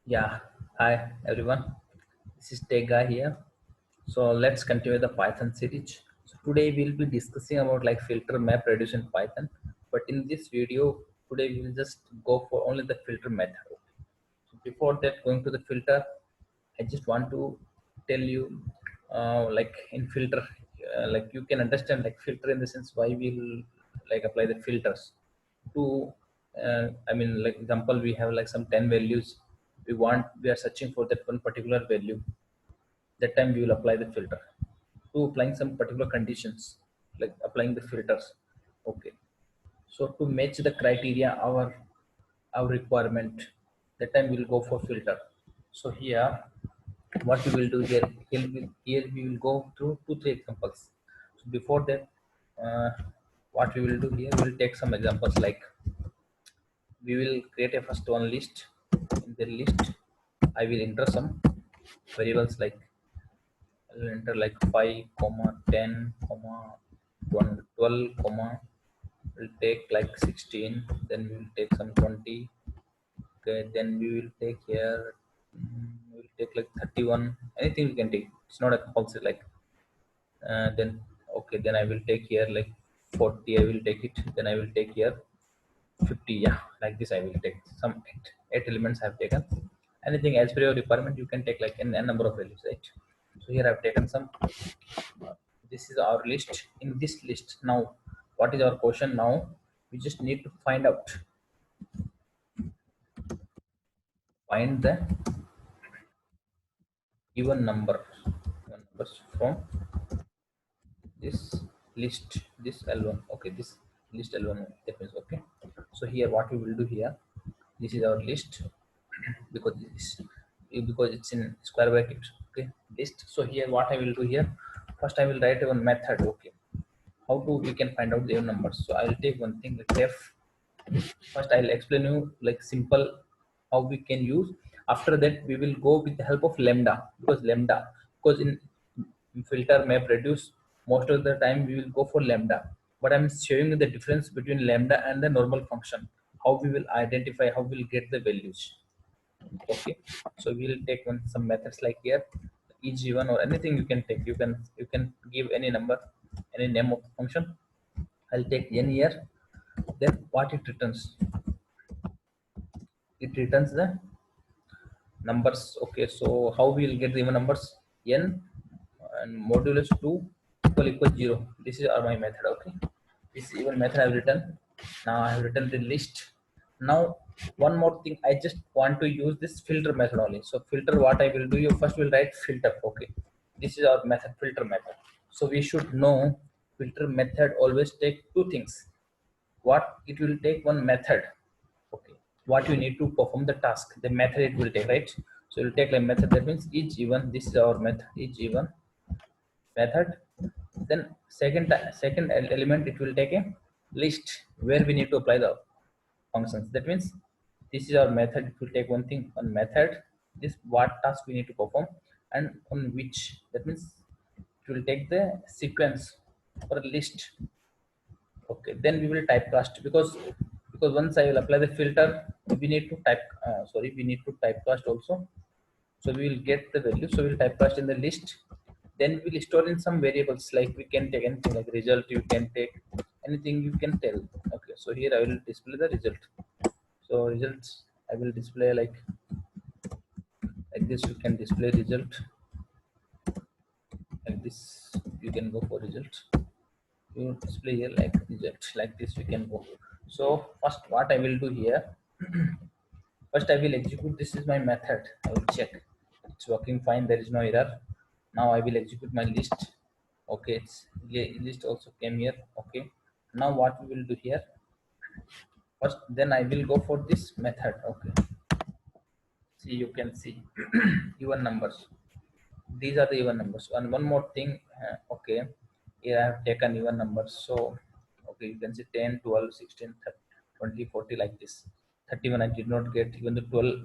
Yeah, hi everyone. This is Tega here. So let's continue the Python series. So today we'll be discussing about like filter map reduce in Python. But in this video, today we will just go for only the filter method. So before that, going to the filter, I just want to tell you, like in filter, like you can understand like filter in the sense why we'll like apply the filters to. I mean, like example, we have like some 10 values. We are searching for that one particular value. That time we will apply the filter to applying some particular conditions, like applying the filters. Okay, so to match the criteria our requirement, that time we'll go for filter. So here what we will do here we will go through 2 3 examples. So before that, uh, what we will do here, we will take some examples. Like we will create a first one list. In the list I will enter some variables. Like I will enter like 5 comma 10 comma 1 12 comma, we'll take like 16, then we will take some 20. Okay, then we will take here, we will take like 31. Anything we can take, it's not a compulsory. Like then okay, then I will take here like 40, I will take it. Then I will take here 50. Yeah, like this I will take some eight elements I have taken. Anything as per your requirement, you can take like a number of values, right? So here I've taken some. This is our list. In this list now, what is our question now? We just need to find the even numbers from this list, this L1. Okay, this list L1, that means okay. So here what we will do here, this is our list. because this because it's in square bracket. Okay, list. So here what I will do here, first I will write one method. Okay, how to we can find out their numbers. So I will take one thing like def. First I'll explain you like simple how we can use. After that we will go with the help of lambda, because in filter map reduce, most of the time we will go for lambda. But I'm showing you the difference between lambda and the normal function, how we will identify, how we'll get the values. Okay, so we'll take one some methods like here, eg1 or anything you can take. You can give any number, any name of the function. I'll take n here. Then what it returns, it returns the numbers. Okay, so how we will get the even numbers? N and modulus 2 equal 0. This is my method. Okay, this even method I have written. Now I have written the list. Now one more thing, I just want to use this filter method only. So filter, what I will do, you first will write filter. Okay, this is our method, filter method. So we should know filter method always take two things. What it will take, one method. Okay, what you need to perform the task, the method it will take, right? So it will take like method, that means each even, this is our method, each even method. Then second element, it will take a list where we need to apply the functions. That means this is our method, it will take one thing, one method, this what task we need to perform, and on which, that means it will take the sequence or a list. Okay, then we will typecast, because once I will apply the filter, we need to we need to typecast also. So we will get the value, so we'll typecast in the list. Then we'll store in some variables, like we can take anything like result, you can take anything you can tell. Okay, so here I will display the result. So results I will display like this. You can display result like this. You can go for result, you display here like result like this, we can go. So first what I will do here, first I will execute, this is my method. I will check it's working fine, there is no error. Now I will execute my list. Okay, it's list also came here. Okay, now what we will do here, first then I will go for this method. Okay, see, you can see even numbers, these are the even numbers. And one more thing, okay, here I have taken even numbers. So okay, you can see 10 12 16 30, 20 40 like this. 31 I did not get, even the 12.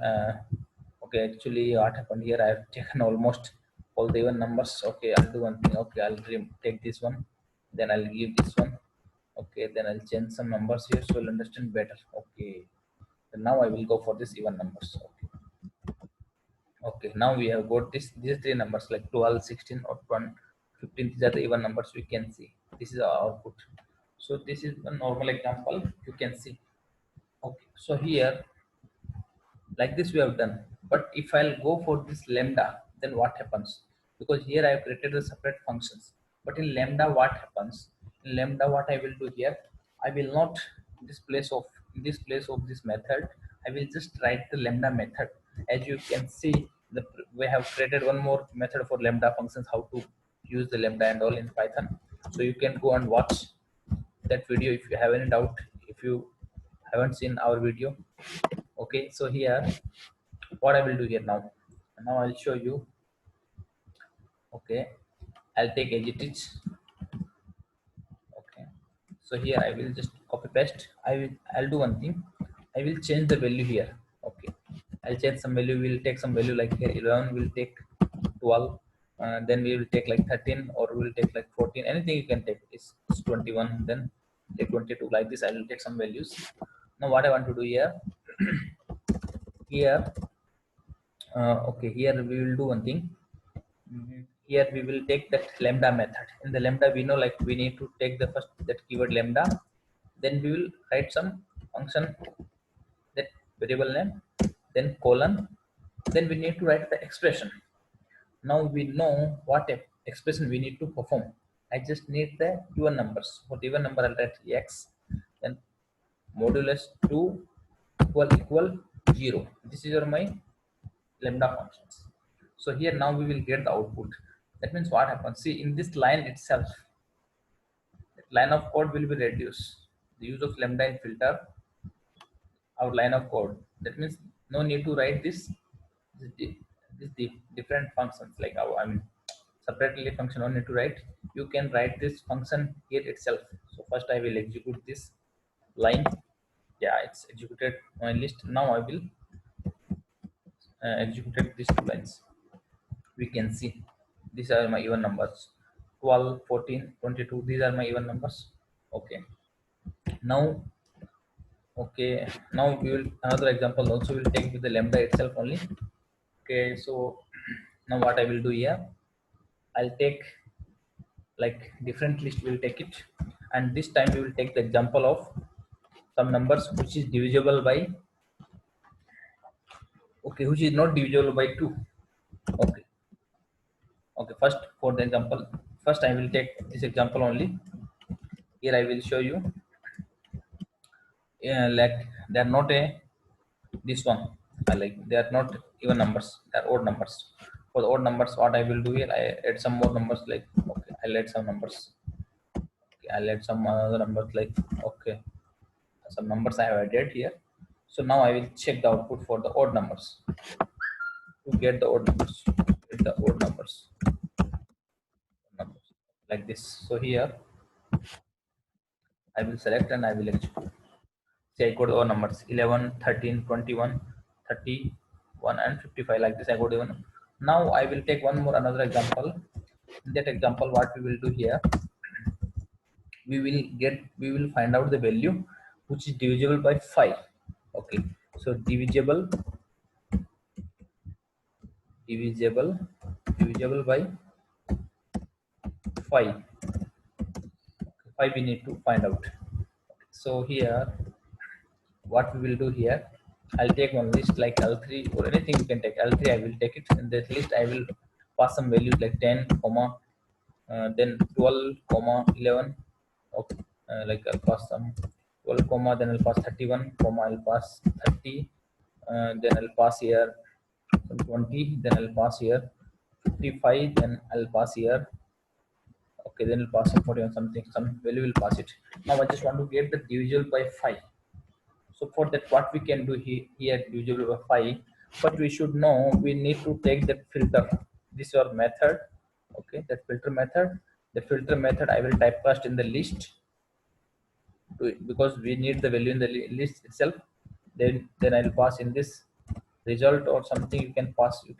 Okay, actually what happened here, I have taken almost all the even numbers. Okay, I'll do one thing. Okay, I'll take this one, then I'll give this one. Okay, then I'll change some numbers here so you'll understand better. Okay, and now I will go for this even numbers. Okay, Okay, now we have got these three numbers like 12, 16 or 1, 15. These are the even numbers we can see. This is our output. So this is a normal example you can see. Okay, so here like this we have done, but if I'll go for this lambda, then what happens? Because here I have created the separate functions, but in lambda what happens? In lambda what I will do here, I will not in this place of this method, I will just write the lambda method. As you can see, we have created one more method for lambda functions, how to use the lambda and all in Python. So you can go and watch that video if you have any doubt, if you haven't seen our video. Okay, so here what I will do here now. Now I'll show you. Okay, I'll take edit. Okay, so here I will just copy paste. I'll do one thing. I will change the value here. Okay, I'll change some value. We'll take some value like here 11. We'll take 12. Then we will take like 13, or we'll take like 14. Anything you can take. It's 21. Then take 22 like this. I will take some values. Now what I want to do here. Here, okay. Here we will do one thing. Here we will take that lambda method. In the lambda we know like we need to take the first that keyword lambda, then we will write some function, that variable name, then colon, then we need to write the expression. Now we know what expression we need to perform. I just need the even numbers. For even number I'll write x, then modulus 2 equal 0. This is my lambda functions. So here now we will get the output. That means what happens? See, in this line itself, that line of code will be reduced. The use of lambda in filter our line of code. That means no need to write this, different functions like our, I mean separately function. No need to write. You can write this function here itself. So first I will execute this line. Yeah, it's executed my list. Now I will execute these two lines. We can see these are my even numbers, 12, 14, 22. These are my even numbers. Okay, now, okay, now we will another example also will take with the lambda itself only. Okay, so now what I will do here, I'll take like different list, will take it, and this time we will take the example of some numbers which is divisible by, okay, which is not divisible by 2. Okay, okay, first for the example, first I will take this example only. Here I will show you, like they are not a this one, like they are not even numbers, they are odd numbers. For the odd numbers what I will do here, I add some more numbers like, okay, I'll add some numbers. Okay, I'll add some other numbers like, okay, some numbers I have added here. So now I will check the output for the odd numbers, to get the odd numbers, get the odd numbers like this. So here I will select and I will execute. Say I got all numbers 11, 13, 21, 31 and 55 like this. I got even. Now I will take one more another example. In that example what we will do here, we will find out the value which is divisible by 5. Okay, so divisible divisible by 5. 5 we need to find out. So here what we will do here, I'll take one list like L3 or anything you can take. L3 I will take it. In that list I will pass some values like 10 comma, then 12 comma 11. Okay, like I'll pass some 12 comma, then I'll pass 31 comma, I'll pass 30, then I'll pass here some 20, then I'll pass here 55, then I'll pass here, okay, then I'll pass some 41, something, some value will pass it. Now I just want to get the divisible by 5. So for that, what we can do here usually by 5, but we should know we need to take that filter. This is our method. Okay, that filter method. The filter method I will typecast in the list because we need the value in the list itself. Then I'll pass in this result or something. You can pass. You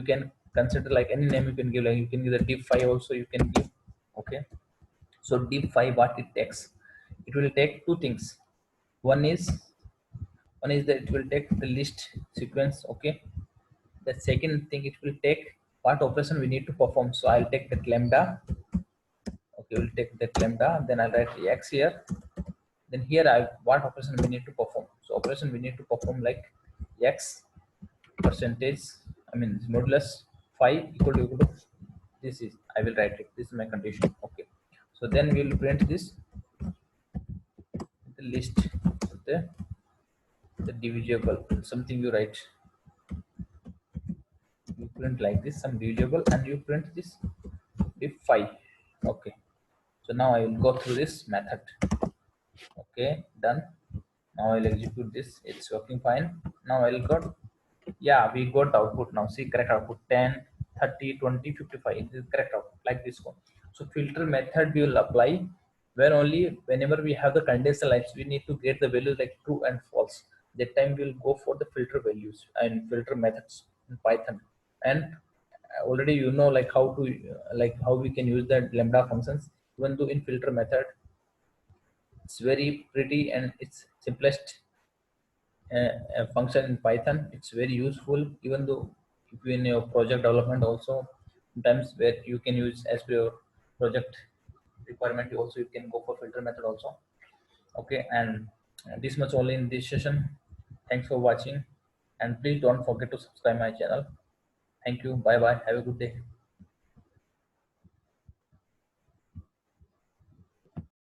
can consider like any name you can give. Like you can give the div5 also. You can give. Okay. So div5 what it takes? It will take two things. One is one is that it will take the list sequence. Okay, The second thing, it will take what operation we need to perform. So I'll take that lambda. Okay, we'll take that lambda. Then I'll write x here. Then here I what operation we need to perform. So operation we need to perform like x percentage. I mean modulus phi equal to this is I will write it. This is my condition. Okay. So then we will print this the list of the divisible something you write, you print like this some divisible and you print this if 5. Okay, so now I will go through this method. Okay, done. Now I'll execute this, it's working fine. Now I'll got, yeah, we got output now. See, correct output 10, 30, 20, 55. This is correct output like this one. So filter method we will apply where only whenever we have the condenser lines we need to get the values like true and false. That time we'll go for the filter values and filter methods in Python. And already you know like how to like how we can use the lambda functions. Even though in filter method it's very pretty and it's simplest function in Python. It's very useful, even though if you in your project development also sometimes where you can use as per your project requirement. You also you can go for filter method also. Okay, and this much only in this session. Thanks for watching, and please don't forget to subscribe my channel. Thank you. Bye bye. Have a good day.